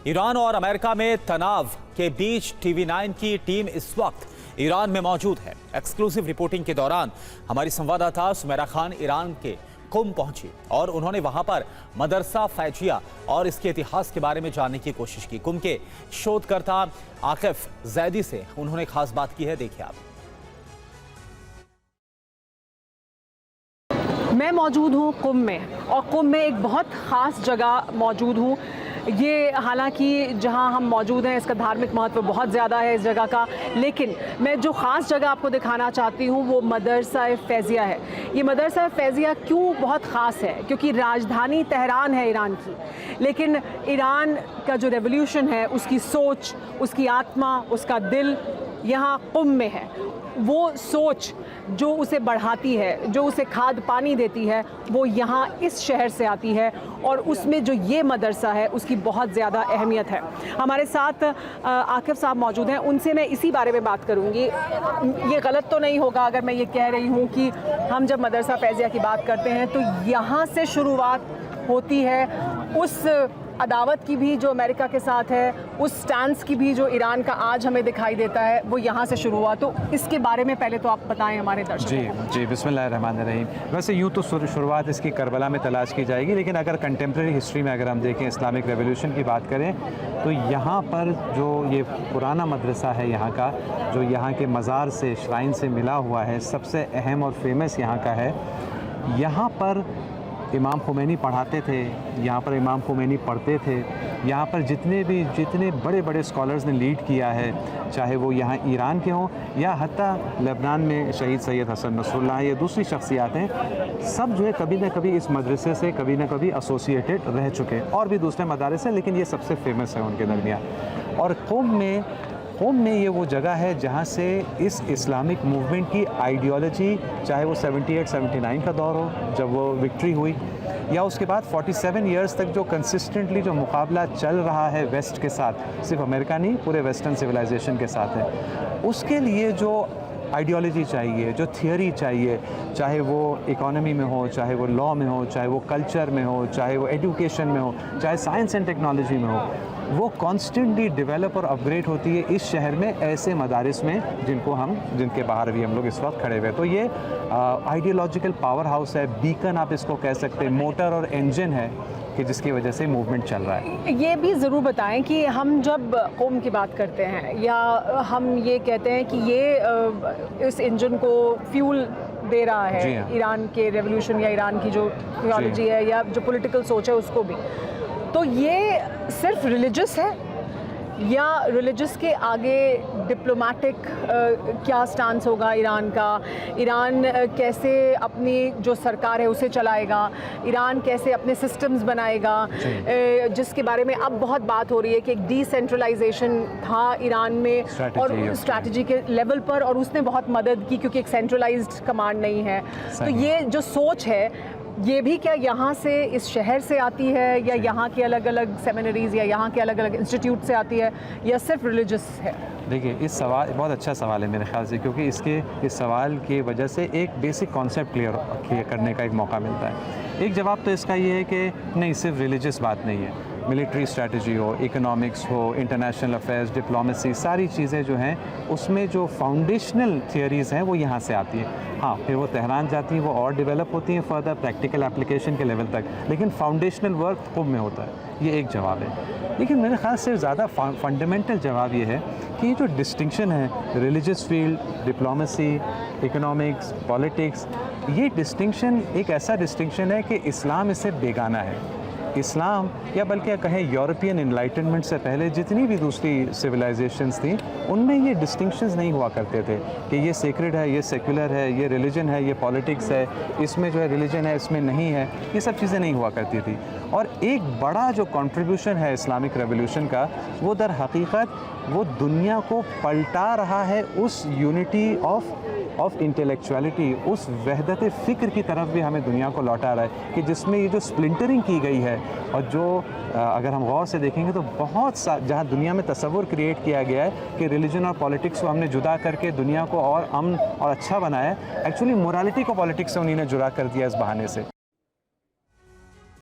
Iran और America में तनाव के बीच TV9 की टीम इस वक्त ईरान में मौजूद है। एक्सक्लूसिव रिपोर्टिंग के दौरान हमारी संवाददाता सुमेरा खान ईरान के कुम पहुंची और उन्होंने वहां पर मदरसा फैजिया और इसके इतिहास के बारे में जानने की कोशिश की। कुम के शोधकर्ता आकिफ जैदी से उन्होंने खास बात की है, देखिए आप। मैं मौजूद हूँ कुम में, और कुम में एक बहुत ख़ास जगह मौजूद हूँ। ये हालांकि जहाँ हम मौजूद हैं इसका धार्मिक महत्व बहुत ज़्यादा है इस जगह का, लेकिन मैं जो ख़ास जगह आपको दिखाना चाहती हूँ वो मदरसा फैजिया है। ये मदरसा फैजिया क्यों बहुत ख़ास है? क्योंकि राजधानी तेहरान है ईरान की, लेकिन ईरान का जो रेवोल्यूशन है, उसकी सोच, उसकी आत्मा, उसका दिल यहाँ कुम में है। वो सोच जो उसे बढ़ाती है, जो उसे खाद पानी देती है, वो यहाँ इस शहर से आती है, और उसमें जो ये मदरसा है उसकी बहुत ज़्यादा अहमियत है। हमारे साथ आकिफ साहब मौजूद हैं, उनसे मैं इसी बारे में बात करूँगी। ये गलत तो नहीं होगा अगर मैं ये कह रही हूँ कि हम जब मदरसा फैजिया की बात करते हैं तो यहाँ से शुरुआत होती है उस अदावत की भी जो अमेरिका के साथ है, उस स्टैंस की भी जो ईरान का आज हमें दिखाई देता है, वो यहाँ से शुरू हुआ। तो इसके बारे में पहले तो आप बताएं हमारे दर्शकों को। जी, बिस्मिल्लाहिर्रहमानिर्रहीम। वैसे यूँ तो शुरुआत इसकी करबला में तलाश की जाएगी, लेकिन अगर कंटेम्प्रेरी हिस्ट्री में अगर हम देखें, इस्लामिक रेवोल्यूशन की बात करें, तो यहाँ पर जो ये पुराना मदरसा है यहाँ का, जो यहाँ के मज़ार से, श्राइन से मिला हुआ है, सबसे अहम और फेमस यहाँ का है। यहाँ पर इमाम खुमैनी पढ़ाते थे, यहाँ पर इमाम खुमैनी पढ़ते थे। यहाँ पर जितने बड़े बड़े स्कॉलर्स ने लीड किया है, चाहे वो यहाँ ईरान के हों या हत्ता लेबनान में शहीद सैयद हसन नसरुल्लाह या दूसरी शख्सियात हैं, सब जो है कभी ना कभी इस मदरसे से कभी ना कभी एसोसिएटेड रह चुके हैं। और भी दूसरे मदारिस हैं, लेकिन ये सबसे फेमस है उनके दरमियान। और कुम में ये वो जगह है जहाँ से इस इस्लामिक मूवमेंट की आइडियोलॉजी, चाहे वो 78-79 का दौर हो जब वो विक्ट्री हुई, या उसके बाद 47 इयर्स तक जो कंसिस्टेंटली जो मुकाबला चल रहा है वेस्ट के साथ, सिर्फ अमेरिका नहीं पूरे वेस्टर्न सिविलाइजेशन के साथ है, उसके लिए जो आइडियोलॉजी चाहिए, जो थियोरी चाहिए, चाहे वो इकोनॉमी में हो, चाहे वो लॉ में हो, चाहे वो कल्चर में हो, चाहे वो एजुकेशन में हो, चाहे साइंस एंड टेक्नोलॉजी में हो, वो कॉन्स्टेंटली डेवलप और अपग्रेड होती है इस शहर में, ऐसे मदारिस में जिनके बाहर भी हम लोग इस वक्त खड़े हुए। तो ये आइडियोलॉजिकल पावर हाउस है, बीकन आप इसको कह सकते हैं, मोटर और इंजन है कि जिसकी वजह से मूवमेंट चल रहा है। ये भी ज़रूर बताएं कि हम जब कौम की बात करते हैं या हम ये कहते हैं कि ये इस इंजन को फ्यूल दे रहा है, हाँ। ईरान के रेवोल्यूशन या ईरान की जो थियोलॉजी है या जो पॉलिटिकल सोच है उसको भी, तो ये सिर्फ रिलीजियस है या रिलीजियस के आगे डिप्लोमेटिक क्या स्टांस होगा ईरान का? ईरान कैसे अपनी जो सरकार है उसे चलाएगा? ईरान कैसे अपने सिस्टम्स बनाएगा? जिसके बारे में अब बहुत बात हो रही है कि एक डिसेंट्रलाइजेशन था ईरान में और स्ट्रैटेजी के लेवल पर, और उसने बहुत मदद की क्योंकि एक सेंट्रलाइज्ड कमांड नहीं है। तो ये जो सोच है, ये भी क्या यहाँ से, इस शहर से आती है या यहाँ के अलग अलग सेमिनरीज या यहाँ के अलग अलग इंस्टीट्यूट से आती है, या सिर्फ रिलीजियस है? देखिए, इस सवाल बहुत अच्छा सवाल है मेरे ख्याल से, क्योंकि इस सवाल की वजह से एक बेसिक कॉन्सेप्ट क्लियर करने का एक मौका मिलता है। एक जवाब तो इसका ये है कि नहीं, सिर्फ रिलीजियस बात नहीं है। मिलिट्री स्ट्रैटेजी हो, इकोनॉमिक्स हो, इंटरनेशनल अफेयर्स, डिप्लोमेसी, सारी चीज़ें जो हैं उसमें जो फाउंडेशनल थियरीज़ हैं वो यहाँ से आती हैं। हाँ, फिर वो तेहरान जाती हैं, वो और डेवलप होती हैं फर्दर प्रैक्टिकल एप्लीकेशन के लेवल तक, लेकिन फाउंडेशनल वर्क कुम में होता है। ये एक जवाब है। लेकिन मेरे ख्याल से ज़्यादा फंडामेंटल जवाब ये है कि ये जो डिस्टिंक्शन है religious field, diplomacy, economics, politics, ये डिस्टिंक्शन एक ऐसा डिस्टिंक्शन है कि इस्लाम इससे बेगाना है। इस्लाम, या बल्कि कहें यूरोपियन इनलाइटनमेंट से पहले जितनी भी दूसरी सिविलाइजेशंस थी, उनमें ये डिस्टिंक्शंस नहीं हुआ करते थे कि ये सेक्रेड है, ये सेक्युलर है, ये रिलीजन है, ये पॉलिटिक्स है, इसमें जो है रिलीजन है, इसमें नहीं है। ये सब चीज़ें नहीं हुआ करती थी। और एक बड़ा जो कंट्रीब्यूशन है इस्लामिक रेवोल्यूशन का, वो दर हकीकत वो दुनिया को पलटा रहा है उस यूनिटी ऑफ इंटेलेक्चुअलिटी, उस वहदत फ़िक्र की तरफ भी हमें दुनिया को लौटा रहा है कि जिसमें ये जो स्प्लिंटरिंग की गई है, और जो अगर हम गौर से देखेंगे तो बहुत सा जहाँ दुनिया में तसव्वुर क्रिएट किया गया है कि रिलीजन और पॉलिटिक्स को हमने जुदा करके दुनिया को और अमन और अच्छा बनाया है, एक्चुअली मोरालिटी को पॉलिटिक्स से उन्होंने जुदा कर दिया इस बहाने से।